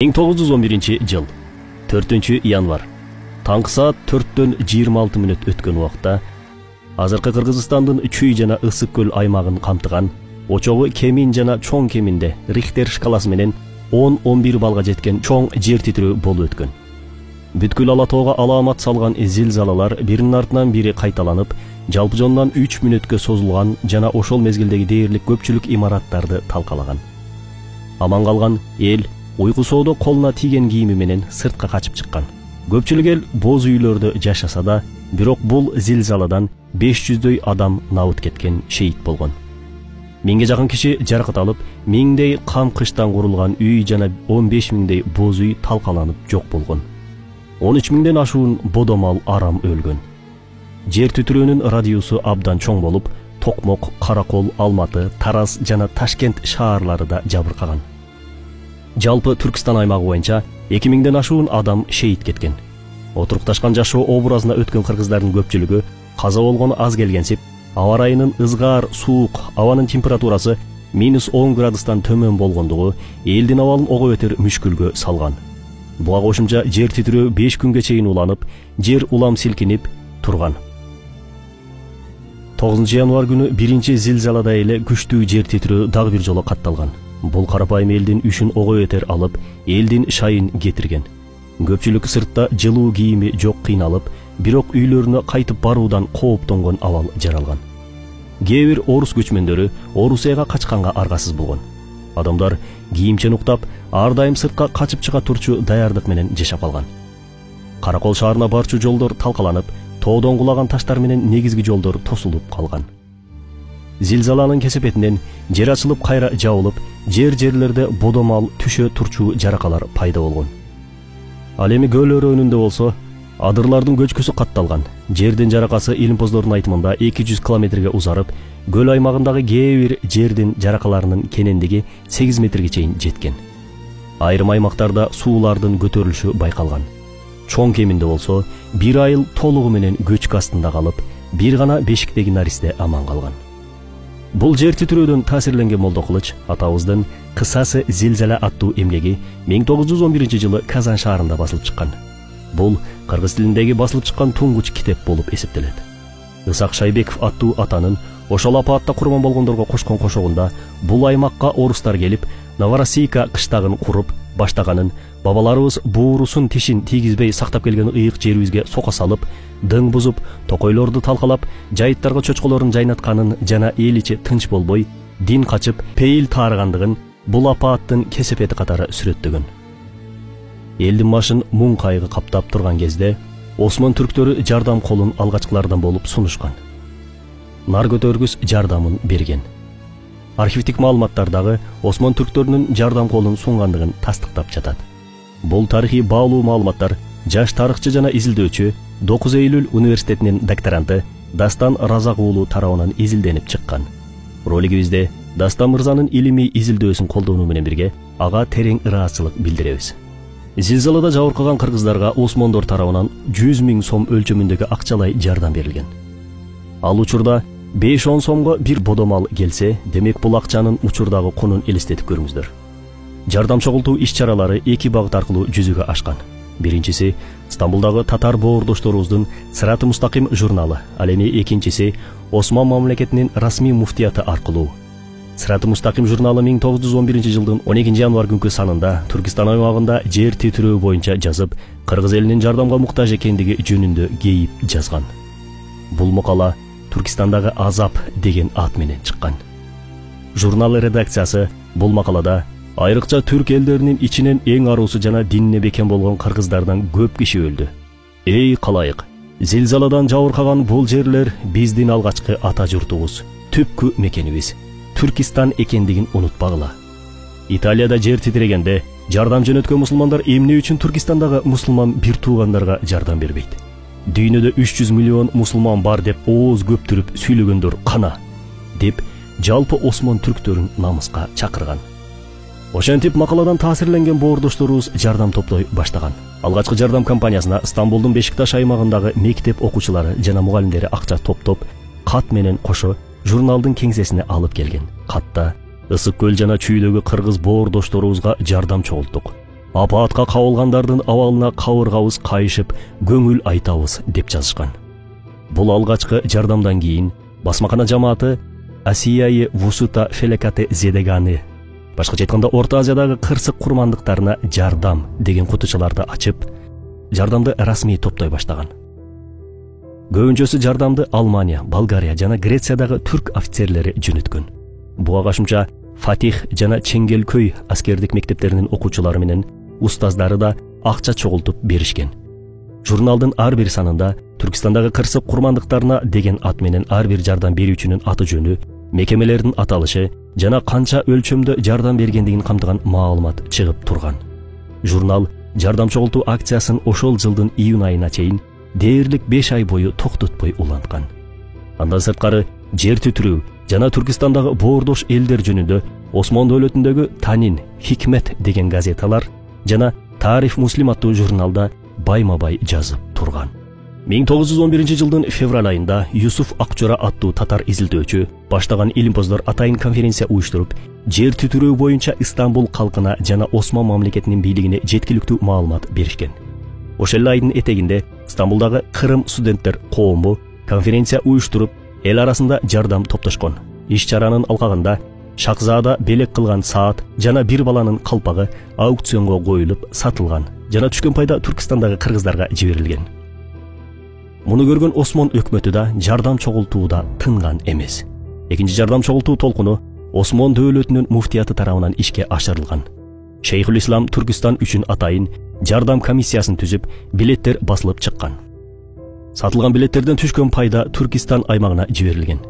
1911 жыл 4-январ таңкы саат 4:26 өткөн убакта азыркы Кыргызстандын Чүй жана Ысык көл аймагын камтыган очогу кемин жана чоң кеминде Рихтер шкаласы менен 10-11 балга жеткен чоң жер титирөө болуп өткөн. Бүткүл ала тоого алаамат салган зилзалалар биринин артынан бири кайталанып, жалпы жонунан 3 мүнөткө созулган жана ошол мезгилдеги дээрлик көпчүлүк имараттарды талкалаган. Аман калган эл уйку соодо колуна тийген кийими менен сыртка качып чыккан. Көпчүлүк эл боз үйлөрдө жашаса да, бирок бул зилзаладан 500дөй адам набыт кеткен, шейит болгон. 1000ге жакын киши жаракат алып, 1000дей кам кыштан курулган үй жана 15000дей боз үй талкаланып жок болгон. 13000ден ашуун бодомал арам өлгөн. Жер титирөөнүн радиусу абдан чоң болуп, Токмок, Каракол, Алматы, Тараз жана Ташкент шаарлары да жабыркаган. Жалпы Түркистан аймагы боюнча 2000ден ашуун адам шейит кеткен. Отурукташкан жашоо образына өткөн кыргыздардын көпчүлүгү каза болгону аз келгенсип, аба ырайынын ызгаар, суук, абанын температурасы -10 градустан төмөн болгондугу элдин абалын ого бетер мүшкүлгө салган. Буга кошумча жер титирөө 5 күнгө чейин уланып, жер улам силкинип турган. 9-январ күнү биринчи зилзалада эле күчтүү жер титирөө дагы бир жолу катталган. Бул карапайым элдин үшүн ого бетер алып, элдин шайын кетирген. Көпчүлүк сыртта жылуу кийими жок кыйналып, бирок үйлөрүнө кайтып баруудан кооптонгон абал жаралган. Кээ бир орус көчмөндөрү Орусияга качканга аргасыз болгон. Адамдар кийимчен уктап, ар дайым сыртка качып чыга турчу даярдык менен жашап калган. Каракол шаарына барчу жолдор талкаланып, тоодон кулаган таштар менен негизги жолдор тосулуп калган. Зилзаланын кесепетинен жер ачылып кайра жабылып, жерлерде бодомал түшө турчу жаракалар пайда болгон. Ал эми көл өрөөнүндө болсо, адырлардын көчкүсү катталган. Жердин жаракасы илимпоздордун айтымында 200 километрге узарып, көл аймагындагы кээ бир жердин жаракаларынын кенендиги 8 метрге чейин жеткен. Айрым аймактарда суулардын көтөрүлүшү байкалган. Чоң кеминде болсо, 1 айыл толугу менен көчкү астында калып, бир гана бешиктеги наристе аман калган. Бул жер титирөөдөн таасирленген Молдокулуч атабыздын Кысасы зилзала аттуу эмгеги 1911 жылы Казан шаарында басылып чыккан. Бул кыргыз тилиндеги басылып чыккан туңгуч китеп болуп эсептелет. Ысак Шайбеков аттуу атанын ошол апаатта курман болгондорго кошкон кошогунда бул аймакка орустар келип, Новороссийка кыштагын куруп баштаганын, бабаларыбыз буурусун тишин тийгизбей сактап келген ыйык жерибизге сока салып, дың бузуп, токойлорду талкалап, жайыттарга чочколорун жайнатканын жана эл ичи тынч болбой, дин качып, пейил тааргандыгын бул апааттын кесепети катары сүрөттөгөн. Элдин башын муң кайгы каптап турган кезде Осман түрктөрү жардам колун алгачкылардан болуп сунушкан. Нар көтөргүс жардамын берген. Архивдик маалыматтардагы Осман түрктөрүнүн жардам колун сунгандыгын тастыктап жатат. Бул тарыхый баалуу маалыматтар жаш тарыхчы жана изилдөөчү 9 июль университетинин докторанты Дастан Разак уулу тарабынан изилденип чыккан. Ролигибизде Дастан мырзанын илимий изилдөөсүн колдонуу менен бирге ага терең ыраазычылык билдиребиз. Зилзалада жабыркаган кыргыздарга Осмондор тарабынан 100 000 сом өлчөмүндөгү акчалай жардам берилген. Ал учурда 5-10 сомго бир бодомал келсе, демек бул акчанын учурдагы кунун элестетип көрүңүздөр. Жардам чогултуу иш-чаралары 2 багыт аркылуу жүзүгө ашкан. Биринчиси Стамбулдагы татар боордошторубуздун Сыраты Мустаким журналы, ал эми экинчиси Осман мамлекетинин расмий муфтияты аркылуу. Сыраты Мустаким журналы 1911 жылдын 12 январ күнкү санында Түркистан аймагында жер титирөө боюнча жазып, кыргыз элинин жардамга муктаж экендиги жөнүндө кейип жазган. Бул макала Түркистандагы азап деген ат менен чыккан. Журнал редакциясы бул макалада айрыкча түрк элдеринин ичинен эң аруусу жана динине бекем болгон кыргыздардан көп киши өлдү. Эй калайык, зилзаладан жабыркаган бул жерлер биздин алгачкы ата журтубуз, түпкү мекенибиз, Түркистан экендигин унутпагыла. Италияда жер титирегенде жардам жөнөткөн мусулмандар эмне үчүн Түркистандагы мусулман бир туугандарга жардам бербейт? Дүйнөдө 300 миллион мусулман бар деп ооз көптүрүп сүйлөгөндөр кана, деп жалпы Осман түрктөрүн намыска чакырган. Ошентип макаладан таасирленген боордошторубуз жардам топтой баштаган. Алгачкы жардам компаниясына Стамбулдун Бешикташ аймагындагы мектеп окуучулары жана мугалимдери акча топтоп, кат менен кошо журналдын кеңсесине алып келген. Катта Ысык көл жана Чүйдөгү кыргыз боордошторубузга жардам чогулттук. апаатка кабылгандардын абалына кабыргабыз кайышып, көңүл айтабыз деп жазышкан. Бул алгачкы жардамдан кийин басмакана жамааты Асияи Вусута Фелекате Зедеганы, башкача айтканда Орто Азиядагы кырсык курмандыктарына жардам деген кутучаларды ачып, жардамды расмий топтой баштаган. Көбүнчөсү жардамды Алмания, Болгария жана Грециядагы түрк офицерлери жөнөткөн. Буга кошумча Фатих жана Чеңгелкөй аскердик мектептеринин окуучулары менен устаздары да акча чогултуп беришкен. Журналдын ар бир санында Түркістандагы кырсык курмандыктарына деген ат менен ар бир жардам берүүчүнүн аты жөнү, мекемелердин аталышы жана канча өлчөмдө жардам бергендигин камтыган маалымат чыгып турган. Журнал жардам чогултуу акциясын ошол жылдын июнь айына чейин дээрлик 5 ай бою токтотпой уланткан. Андан сырткары жер түтүрүү жана Түркістандагы боордош элдер жөнүндө Осмон дөөлөтүндөгү Танин, Хикмет деген газеталар жана Тариф Муслим аттуу журналда байма-бай жазып турган. 1911 жылдын февраль айында Юсуф Акчора аттуу татар изилдөөчү баштаган илимпоздор атайын конференция уюштуруп, жер түтүрүү боюнча Истанбул калкына жана Осман мамлекетинин бийлигине жеткиликтүү маалымат беришкен. Ошол айдын этегинде Стамбулдагы Кырым студенттер коому конференция уюштуруп, эл арасында жардам топтошкон. Иш-чаранын алкагында Шакзада белек кылган саат жана бир баланын калпагы аукционго коюлуп сатылган жана түшкөн пайда Түркістандагы кыргыздарга жиберилген. Муну көргөн Осмон өкмөтү да жардам чогултууда тынган эмес. Экинчи жардам чогултуу толкуну Осмон дөөлөтүнүн муфтияты тарабынан ишке ашырылган. Шейхул Ислам Түркістан үчүн атайын жардам комиссиясын түзүп, билеттер басылып чыккан. Сатылган билеттерден түшкөн пайда Түркістан аймагына жиберилген.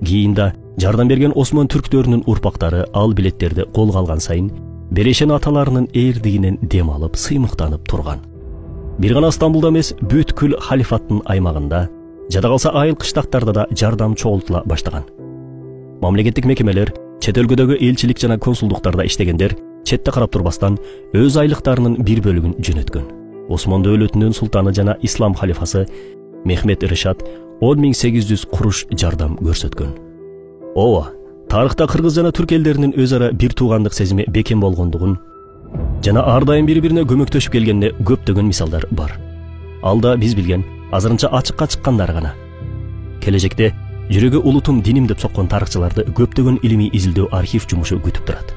Кийинде жардам берген Осмон түрктөрүнүн урпактары ал билеттерди колго алган сайын берешен аталарынын эрдигинен дем алып, сыймыктанып турган. Бир гана Стамбулда эмес, бүткүл халифаттын аймагында, жада калса айыл кыштактарда да жардам чогултула баштаган. Мамлекеттик мекемелер, чет өлкөдөгү элчилик жана консулдуктарда иштегендер четте карап турбастан өз айлыктарынын бир бөлүгүн жөнөткөн. Осмон дөөлөтүнүн султаны жана ислам халифасы Мехмет Решат 1800 куруш жардам көрсөткөн. Ооба, тарыхта кыргыз жана түрк элдеринин өз ара бир туугандык сезими бекем болгондугун жана ар дайым бири-бирине көмөктөшүп келгенде көптөгөн мисалдар бар. Алда биз билген, азырынча ачыкка чыккандар гана. Келечекте жүрөгү улутум диним деп соккон тарыхчыларды көптөгөн илимий изилдөө архив жумушу күтүп турат.